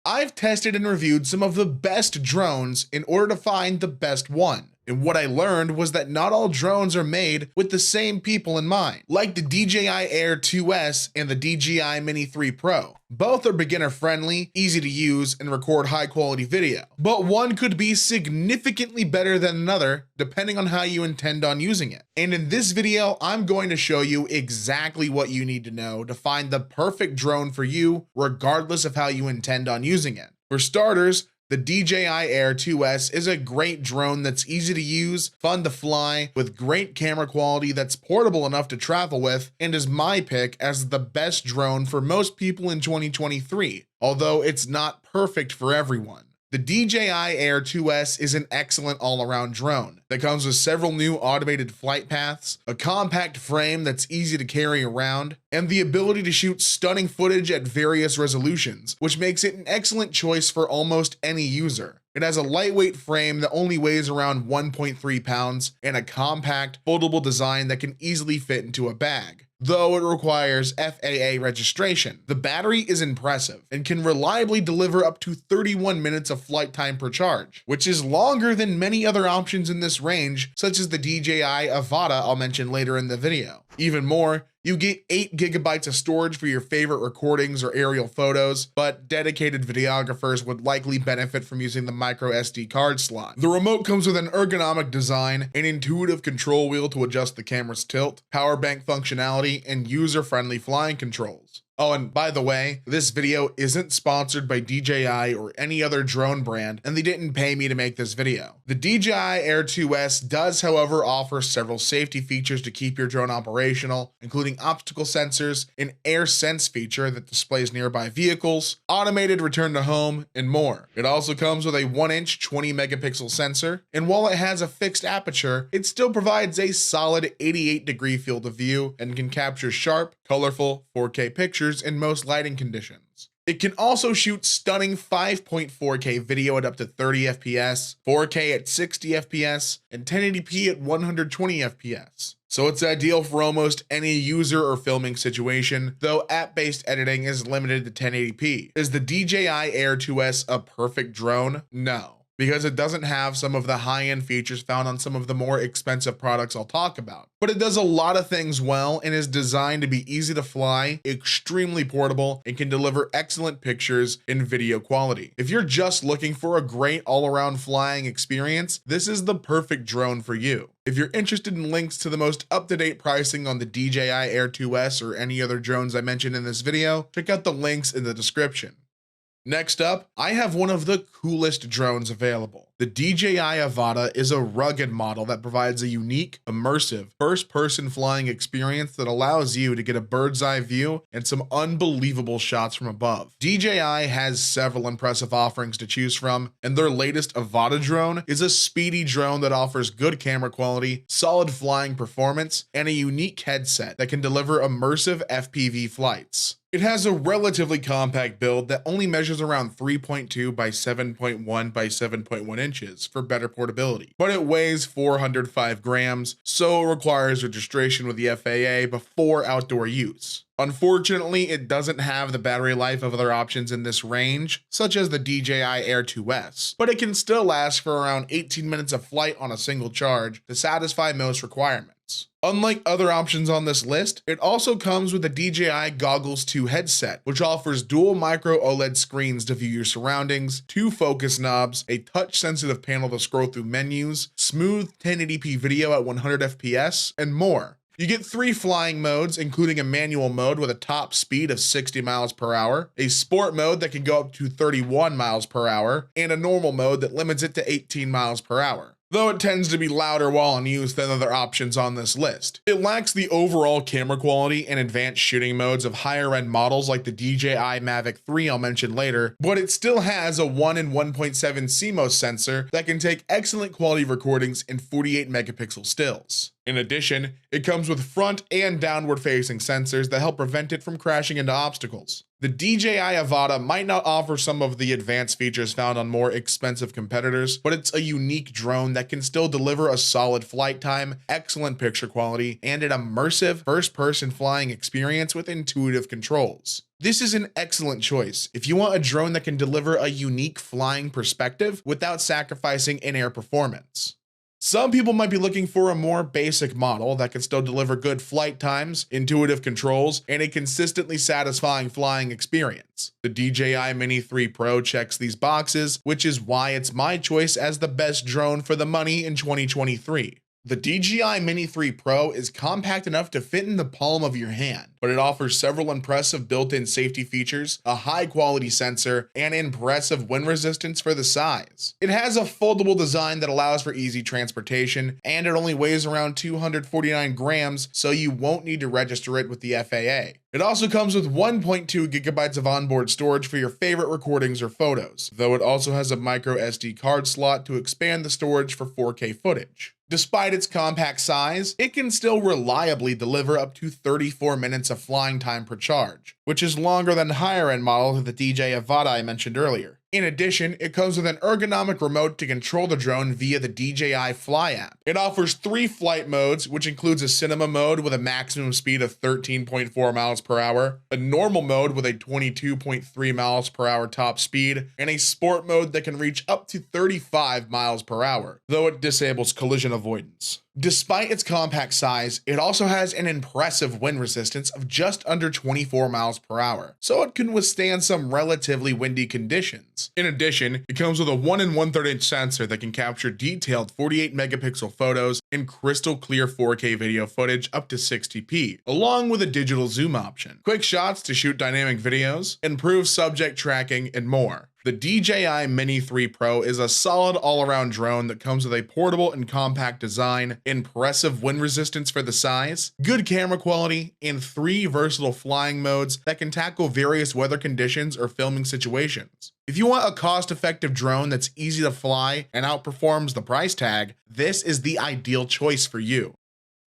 I've tested and reviewed some of the best drones in order to find the best one. And what I learned was that not all drones are made with the same people in mind, like the DJI Air 2S and the DJI Mini 3 Pro. Both are beginner friendly, easy to use, and record high quality video. But one could be significantly better than another depending on how you intend on using it. And in this video, I'm going to show you exactly what you need to know to find the perfect drone for you, regardless of how you intend on using it. For starters, the DJI Air 2S is a great drone that's easy to use, fun to fly, with great camera quality that's portable enough to travel with, and is my pick as the best drone for most people in 2023, although it's not perfect for everyone. The DJI Air 2S is an excellent all-around drone that comes with several new automated flight paths, a compact frame that's easy to carry around, and the ability to shoot stunning footage at various resolutions, which makes it an excellent choice for almost any user. It has a lightweight frame that only weighs around 1.3 pounds and a compact, foldable design that can easily fit into a bag, though it requires FAA registration. The battery is impressive and can reliably deliver up to 31 minutes of flight time per charge, which is longer than many other options in this range, such as the DJI Avata I'll mention later in the video. Even more, you get 8 GB of storage for your favorite recordings or aerial photos, but dedicated videographers would likely benefit from using the micro SD card slot. The remote comes with an ergonomic design, an intuitive control wheel to adjust the camera's tilt, power bank functionality, and user-friendly flying controls. Oh, and by the way, this video isn't sponsored by DJI or any other drone brand, and they didn't pay me to make this video. The DJI Air 2S does, however, offer several safety features to keep your drone operational, including obstacle sensors, an air sense feature that displays nearby vehicles, automated return to home, and more. It also comes with a 1-inch 20 megapixel sensor, and while it has a fixed aperture, it still provides a solid 88-degree field of view and can capture sharp, colorful 4K pictures in most lighting conditions. It can also shoot stunning 5.4K video at up to 30 FPS, 4K at 60 FPS, and 1080p at 120 FPS. So it's ideal for almost any user or filming situation, though app-based editing is limited to 1080p. Is the DJI Air 2S a perfect drone? No, because it doesn't have some of the high-end features found on some of the more expensive products I'll talk about. But it does a lot of things well and is designed to be easy to fly, extremely portable, and can deliver excellent pictures and video quality. If you're just looking for a great all-around flying experience, this is the perfect drone for you. If you're interested in links to the most up-to-date pricing on the DJI Air 2S or any other drones I mentioned in this video, check out the links in the description. Next up, I have one of the coolest drones available. The DJI Avata is a rugged model that provides a unique, immersive, first-person flying experience that allows you to get a bird's-eye view and some unbelievable shots from above. DJI has several impressive offerings to choose from, and their latest Avata drone is a speedy drone that offers good camera quality, solid flying performance, and a unique headset that can deliver immersive FPV flights. It has a relatively compact build that only measures around 3.2 by 7.1 by 7.1 inches for better portability, but it weighs 405 grams, so it requires registration with the FAA before outdoor use. Unfortunately, it doesn't have the battery life of other options in this range, such as the DJI Air 2S, but it can still last for around 18 minutes of flight on a single charge to satisfy most requirements. Unlike other options on this list, it also comes with the DJI Goggles 2 headset, which offers dual micro OLED screens to view your surroundings, 2 focus knobs, a touch-sensitive panel to scroll through menus, smooth 1080p video at 100 FPS, and more. You get 3 flying modes, including a manual mode with a top speed of 60 miles per hour, a sport mode that can go up to 31 miles per hour, and a normal mode that limits it to 18 miles per hour, though it tends to be louder while in use than other options on this list. It lacks the overall camera quality and advanced shooting modes of higher-end models like the DJI Mavic 3 I'll mention later, but it still has a 1 and 1.7 CMOS sensor that can take excellent quality recordings in 48 megapixel stills. In addition, it comes with front and downward facing sensors that help prevent it from crashing into obstacles. The DJI Avata might not offer some of the advanced features found on more expensive competitors, but it's a unique drone that can still deliver a solid flight time, excellent picture quality, and an immersive first-person flying experience with intuitive controls. This is an excellent choice if you want a drone that can deliver a unique flying perspective without sacrificing in-air performance. Some people might be looking for a more basic model that can still deliver good flight times, intuitive controls, and a consistently satisfying flying experience. The DJI Mini 3 Pro checks these boxes, which is why it's my choice as the best drone for the money in 2023. The DJI Mini 3 Pro is compact enough to fit in the palm of your hand, but it offers several impressive built-in safety features, a high-quality sensor, and impressive wind resistance for the size. It has a foldable design that allows for easy transportation, and it only weighs around 249 grams, so you won't need to register it with the FAA. It also comes with 1.2 gigabytes of onboard storage for your favorite recordings or photos, though it also has a micro SD card slot to expand the storage for 4K footage. Despite its compact size, it can still reliably deliver up to 34 minutes of flying time per charge, which is longer than higher-end models of the DJI Avata I mentioned earlier. In addition, it comes with an ergonomic remote to control the drone via the DJI Fly app. It offers 3 flight modes, which includes a cinema mode with a maximum speed of 13.4 miles per hour, a normal mode with a 22.3 miles per hour top speed, and a sport mode that can reach up to 35 miles per hour, though it disables collision avoidance. Despite its compact size, it also has an impressive wind resistance of just under 24 miles per hour, so it can withstand some relatively windy conditions. In addition, it comes with a 1 1/3 inch sensor that can capture detailed 48 megapixel photos and crystal clear 4K video footage up to 60p, along with a digital zoom option, quick shots to shoot dynamic videos, improved subject tracking, and more. The DJI Mini 3 Pro is a solid all-around drone that comes with a portable and compact design, impressive wind resistance for the size, good camera quality, and 3 versatile flying modes that can tackle various weather conditions or filming situations. If you want a cost-effective drone that's easy to fly and outperforms the price tag, this is the ideal choice for you.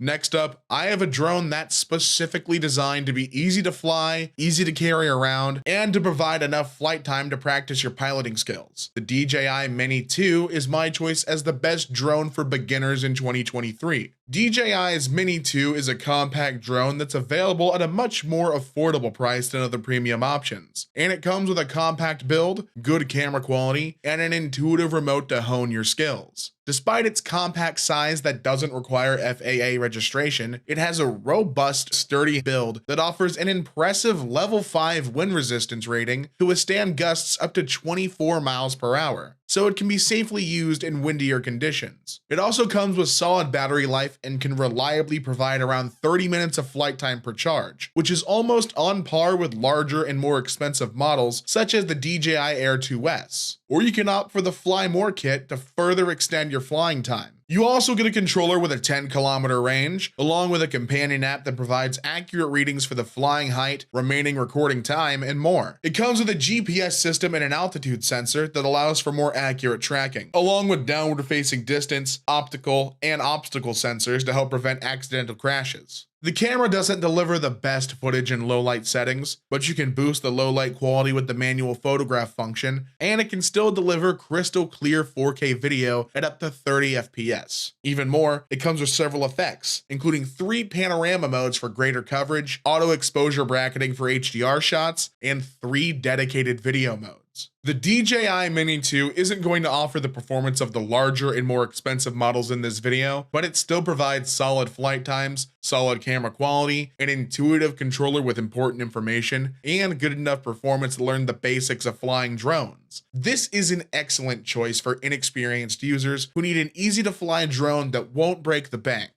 Next up, I have a drone that's specifically designed to be easy to fly, easy to carry around, and to provide enough flight time to practice your piloting skills. The DJI Mini 2 is my choice as the best drone for beginners in 2023. DJI's Mini 2 is a compact drone that's available at a much more affordable price than other premium options, and it comes with a compact build, good camera quality, and an intuitive remote to hone your skills. Despite its compact size that doesn't require FAA registration, it has a robust, sturdy build that offers an impressive level 5 wind resistance rating to withstand gusts up to 24 miles per hour, so it can be safely used in windier conditions. It also comes with solid battery life and can reliably provide around 30 minutes of flight time per charge, which is almost on par with larger and more expensive models such as the DJI Air 2S. Or you can opt for the Fly More kit to further extend your flying time. You also get a controller with a 10-kilometer range, along with a companion app that provides accurate readings for the flying height, remaining recording time, and more. It comes with a GPS system and an altitude sensor that allows for more accurate tracking, along with downward-facing distance, optical, and obstacle sensors to help prevent accidental crashes. The camera doesn't deliver the best footage in low-light settings, but you can boost the low-light quality with the manual photograph function, and it can still deliver crystal clear 4K video at up to 30 FPS. Even more, it comes with several effects, including 3 panorama modes for greater coverage, auto exposure bracketing for HDR shots, and 3 dedicated video modes. The DJI Mini 2 isn't going to offer the performance of the larger and more expensive models in this video, but it still provides solid flight times, solid camera quality, an intuitive controller with important information, and good enough performance to learn the basics of flying drones. This is an excellent choice for inexperienced users who need an easy-to-fly drone that won't break the bank.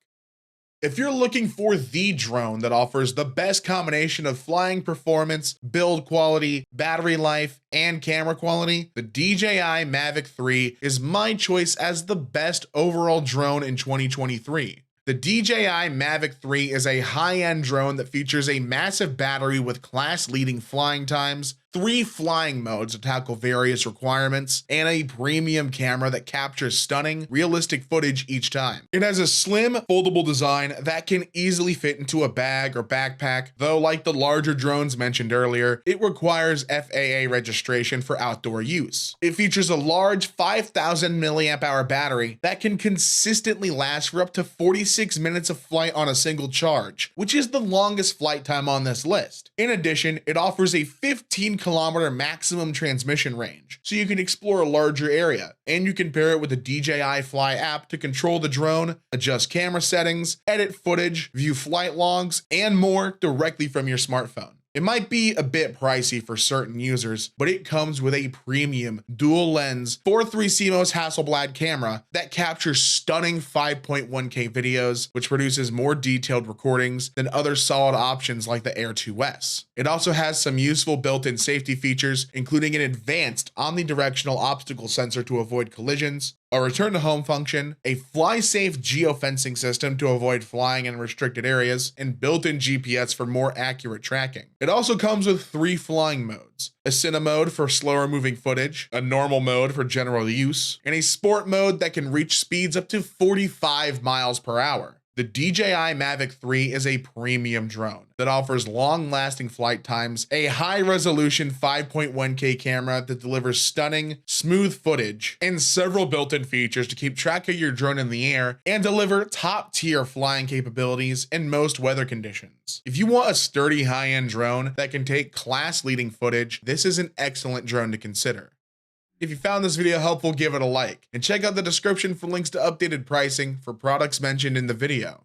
If you're looking for the drone that offers the best combination of flying performance, build quality, battery life, and camera quality, the DJI Mavic 3 is my choice as the best overall drone in 2023. The DJI Mavic 3 is a high-end drone that features a massive battery with class-leading flying times, 3 flying modes to tackle various requirements, and a premium camera that captures stunning, realistic footage each time. It has a slim, foldable design that can easily fit into a bag or backpack, though like the larger drones mentioned earlier, it requires FAA registration for outdoor use. It features a large 5,000 milliamp hour battery that can consistently last for up to 46 minutes of flight on a single charge, which is the longest flight time on this list. In addition, it offers a 15-kilometer maximum transmission range, so you can explore a larger area, and you can pair it with the DJI Fly app to control the drone, adjust camera settings, edit footage, view flight logs, and more directly from your smartphone. It might be a bit pricey for certain users, but it comes with a premium dual lens 4.3 CMOS Hasselblad camera that captures stunning 5.1K videos, which produces more detailed recordings than other solid options like the Air 2S. It also has some useful built-in safety features, including an advanced omnidirectional obstacle sensor to avoid collisions, a return to home function, a fly-safe geofencing system to avoid flying in restricted areas, and built-in GPS for more accurate tracking. It also comes with 3 flying modes: a Cine mode for slower moving footage, a normal mode for general use, and a sport mode that can reach speeds up to 45 miles per hour. The DJI Mavic 3 is a premium drone that offers long-lasting flight times, a high-resolution 5.1K camera that delivers stunning, smooth footage, and several built-in features to keep track of your drone in the air and deliver top-tier flying capabilities in most weather conditions. If you want a sturdy high-end drone that can take class-leading footage, this is an excellent drone to consider. If you found this video helpful, give it a like, and check out the description for links to updated pricing for products mentioned in the video.